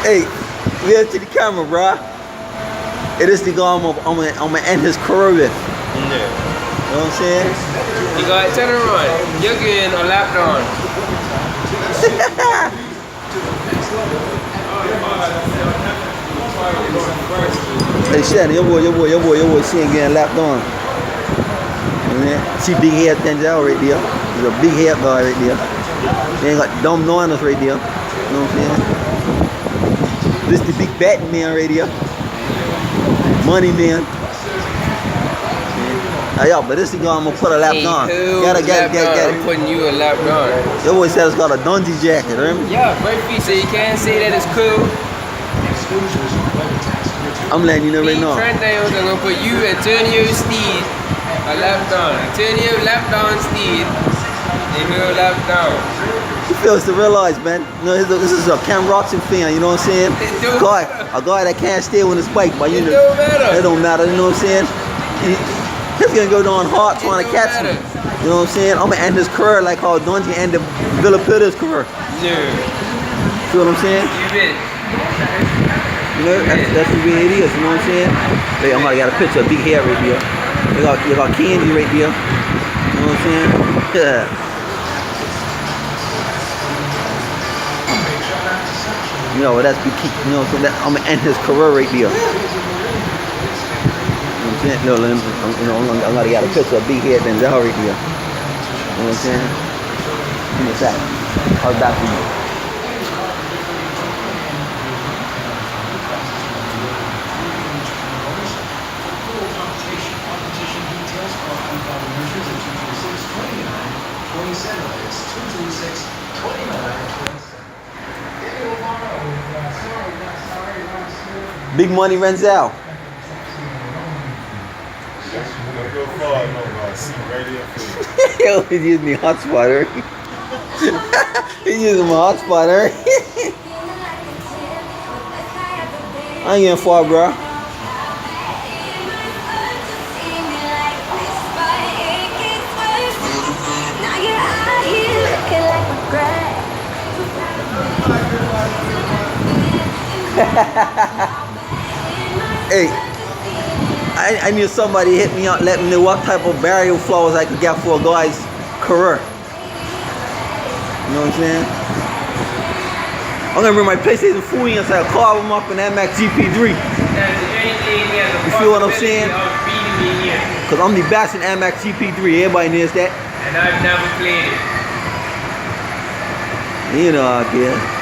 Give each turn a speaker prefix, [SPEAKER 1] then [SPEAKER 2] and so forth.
[SPEAKER 1] Hey, live to the camera, bro. It is the guy I'm gonna end his career with.
[SPEAKER 2] Yeah.
[SPEAKER 1] You know what I'm saying?
[SPEAKER 2] You got turn around. You're getting a lap down.
[SPEAKER 1] Hey, Shannon, your boy, Shannon getting lapped on. See big head Denzel right there. He's a big head guy right there. They ain't got dumb knowing right there. You know what I'm saying? This the big batting man right there. Money man. Hey, yo, but this is gonna put a lap on.
[SPEAKER 2] Gotta get. I'm putting you a lap down.
[SPEAKER 1] Your boy said it's got a Dungey jacket, right?
[SPEAKER 2] Yeah, great feet, so you can't say that it's cool.
[SPEAKER 1] I'm letting you know right now.
[SPEAKER 2] Trend downs, I'm gonna put you Antonio Steed a lap down. Antonio lap down Steed. And he'll lap down.
[SPEAKER 1] He feels to realize, man. You know, this is a Cam Roxon fan. You know what I'm saying? A guy that can't stay on his bike, but you know, it don't matter. You know what I'm saying? He's gonna go down hard trying to catch him. You know what I'm saying? I'm gonna end his career like how Dungey ended Villa Pitter's career.
[SPEAKER 2] Yeah.
[SPEAKER 1] See what I'm saying?
[SPEAKER 2] You bet.
[SPEAKER 1] You know, that's the way it is. You know what I'm saying? Hey, I'm gonna got a picture of big hair right there. You got candy right there. You know what I'm saying? Yeah. You know, that's big. You know, so that I'm gonna end his career right there. No, I gotta get a picture of big head Denzel right here. You know what I'm saying? Give me a sec. I'll be back for you. Big Money Renzel. Yo, he's using the hotspot, right? He's using my hotspot, right? I ain't getting far, bro. Hey. I knew somebody hit me up, let me know what type of burial flowers I could get for a guy's career. You know what I'm saying? I'm gonna bring my PlayStation 4 in so I'll carve them up in MX GP3. You feel what I'm saying? Cause I'm the best in MX GP3, everybody knows that.
[SPEAKER 2] And I've never played it.
[SPEAKER 1] You know, I guess.